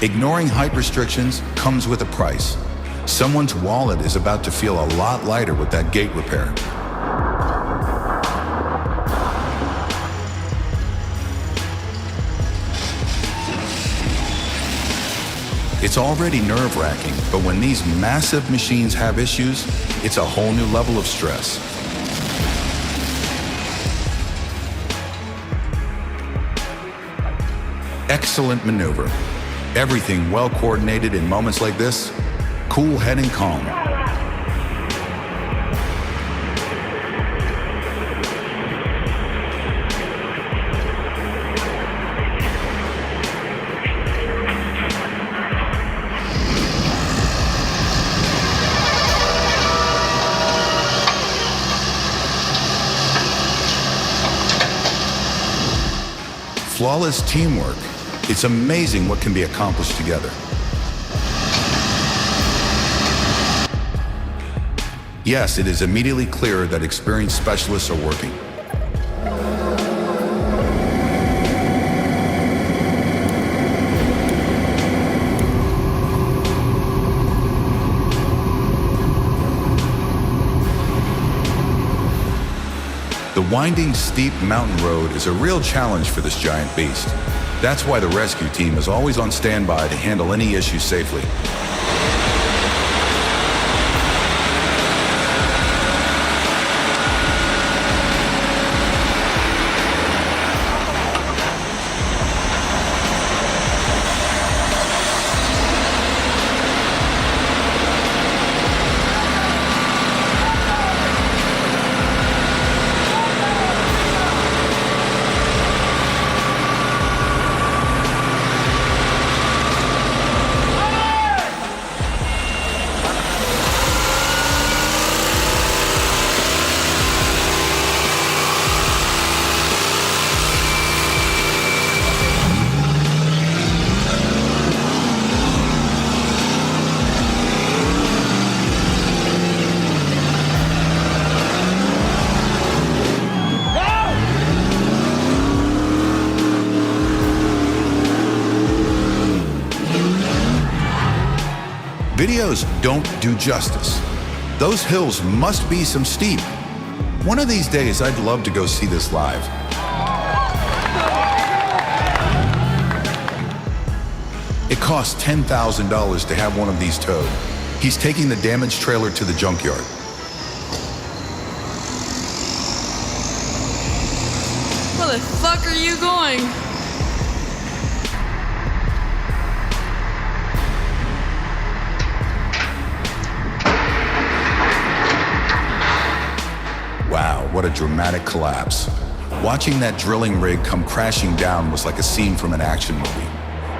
Ignoring height restrictions comes with a price. Someone's wallet is about to feel a lot lighter with that gate repair. It's already nerve-wracking, but when these massive machines have issues, it's a whole new level of stress. Excellent maneuver. Everything well coordinated in moments like this. Cool head and calm. Flawless teamwork. It's amazing what can be accomplished together. Yes, it is immediately clear that experienced specialists are working. The winding, steep mountain road is a real challenge for this giant beast. That's why the rescue team is always on standby to handle any issues safely. Videos don't do justice. Those hills must be some steep. One of these days, I'd love to go see this live. It costs $10,000 to have one of these towed. He's taking the damaged trailer to the junkyard. Where the fuck are you going? Wow, what a dramatic collapse. Watching that drilling rig come crashing down was like a scene from an action movie.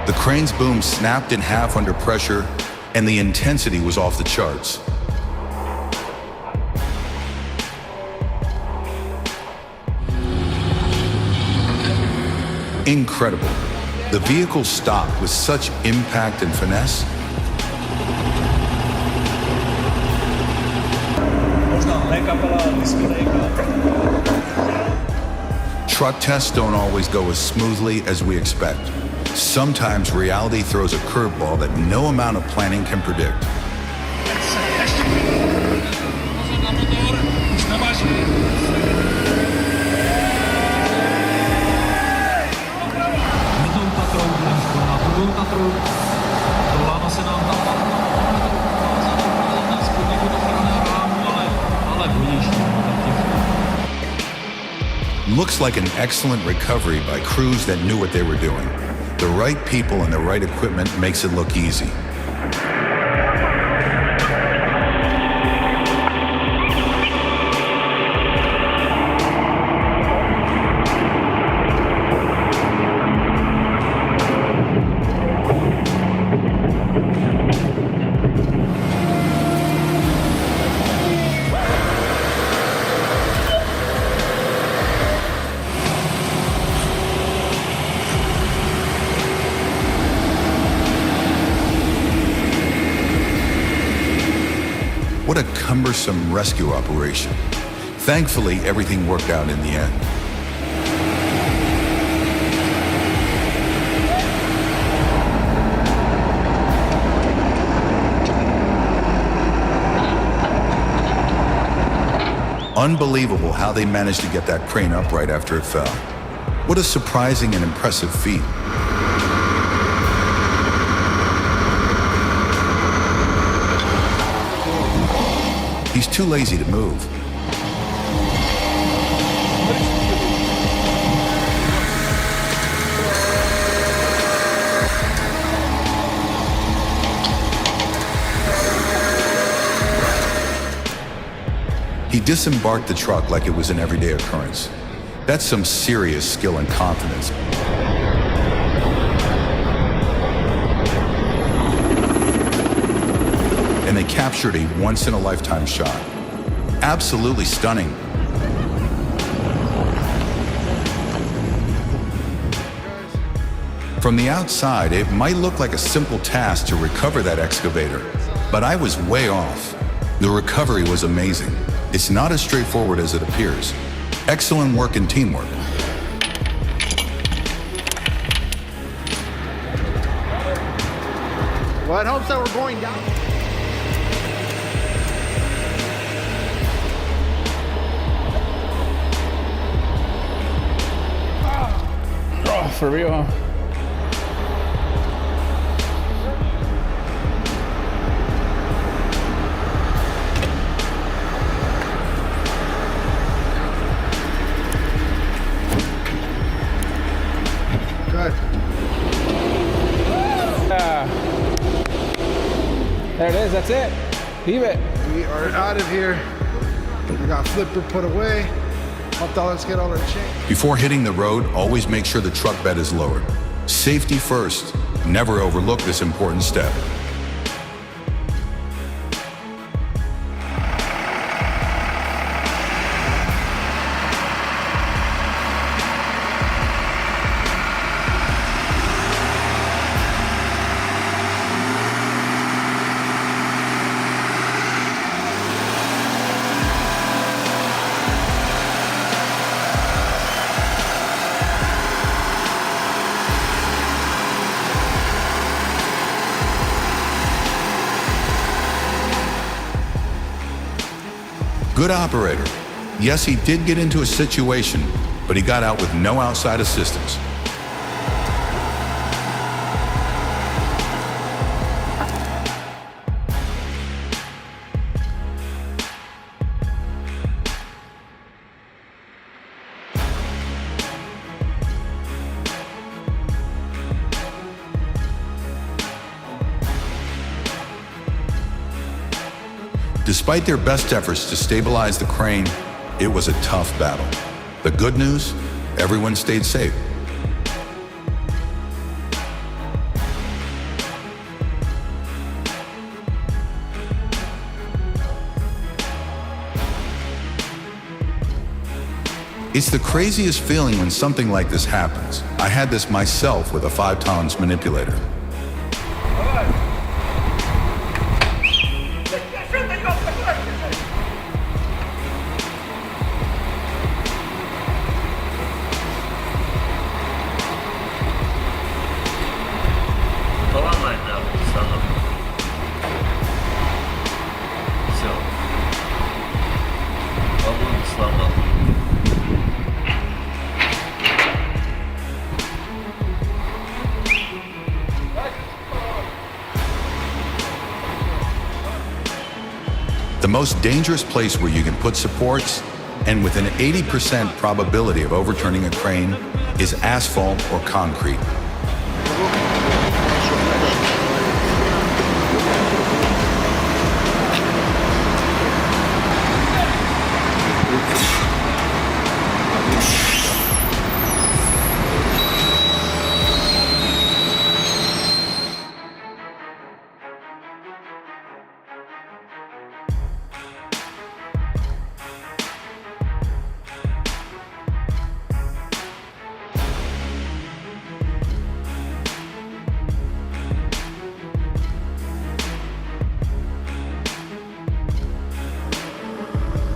The crane's boom snapped in half under pressure, and the intensity was off the charts. Incredible. The vehicle stopped with such impact and finesse. Truck tests don't always go as smoothly as we expect. Sometimes reality throws a curveball that no amount of planning can predict. Looks like an excellent recovery by crews that knew what they were doing. The right people and the right equipment makes it look easy. What a cumbersome rescue operation. Thankfully, everything worked out in the end. Unbelievable how they managed to get that crane upright after it fell. What a surprising and impressive feat. He's too lazy to move. He disembarked the truck like it was an everyday occurrence. That's some serious skill and confidence. And they captured a once-in-a-lifetime shot. Absolutely stunning. From the outside, it might look like a simple task to recover that excavator, but I was way off. The recovery was amazing. It's not as straightforward as it appears. Excellent work and teamwork. Well, it helps that we're going down. Oh, for real, huh? Good. There it is, that's it. Leave it. We are out of here. We got flipper put away. Let's get all our chain. Before hitting the road, always make sure the truck bed is lowered. Safety first. Never overlook this important step. Good operator. Yes, he did get into a situation, but he got out with no outside assistance. Despite their best efforts to stabilize the crane, it was a tough battle. The good news, everyone stayed safe. It's the craziest feeling when something like this happens. I had this myself with a 5-tolerance manipulator. The most dangerous place where you can put supports, and with an 80% probability of overturning a crane, is asphalt or concrete.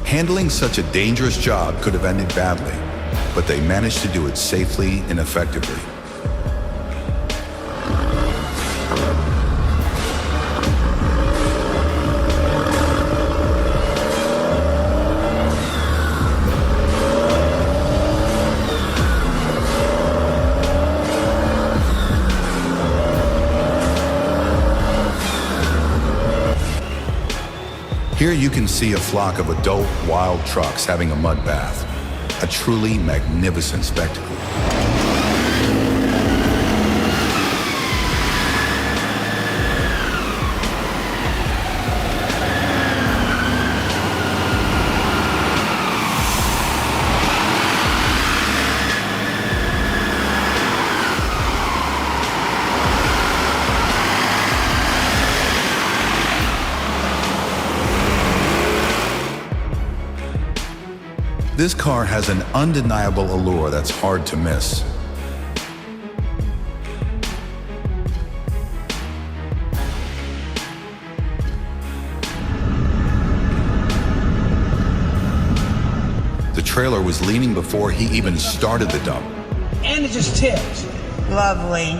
Handling such a dangerous job could have ended badly, but they managed to do it safely and effectively. Here you can see a flock of adult wild trucks having a mud bath, a truly magnificent spectacle. This car has an undeniable allure that's hard to miss. The trailer was leaning before he even started the dump. And it just tipped. Lovely.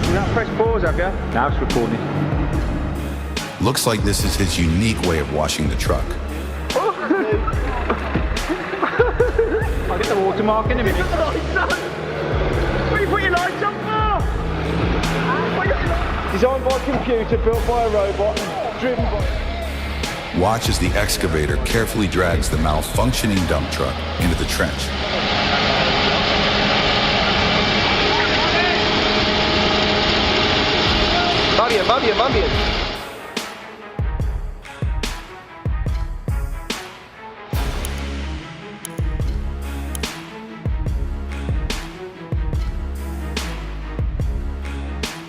You not press pause, have you? Now it's recording. Looks like this is his unique way of washing the truck. I'll get the watermark in a minute. What are you putting your lights on for? Designed by a computer, built by a robot, and driven by... Watch as the excavator carefully drags the malfunctioning dump truck into the trench. Mamian.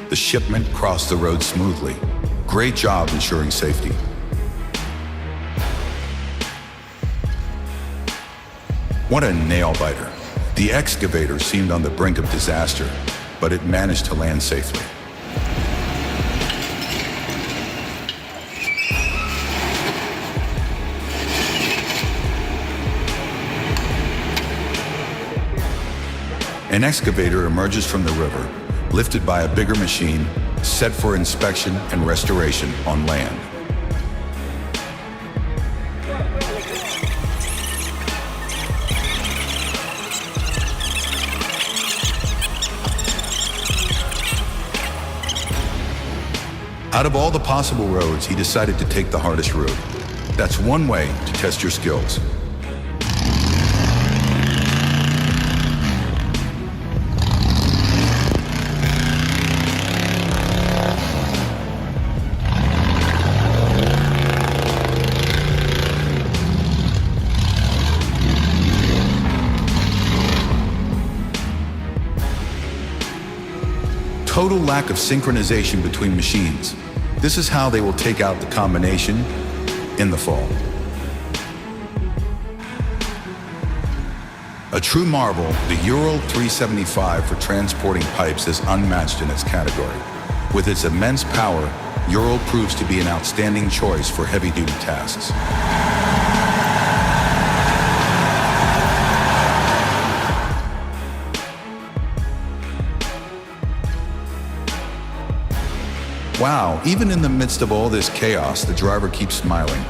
The shipment crossed the road smoothly. Great job ensuring safety. What a nail-biter. The excavator seemed on the brink of disaster, but it managed to land safely. An excavator emerges from the river, lifted by a bigger machine, set for inspection and restoration on land. Out of all the possible roads, he decided to take the hardest route. That's one way to test your skills. Total lack of synchronization between machines. This is how they will take out the combination in the fall. A true marvel, the Ural 375 for transporting pipes is unmatched in its category. With its immense power, Ural proves to be an outstanding choice for heavy-duty tasks. Wow, even in the midst of all this chaos, the driver keeps smiling.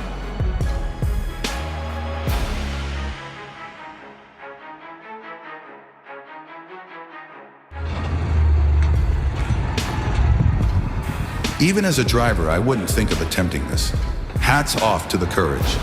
Even as a driver, I wouldn't think of attempting this. Hats off to the courage.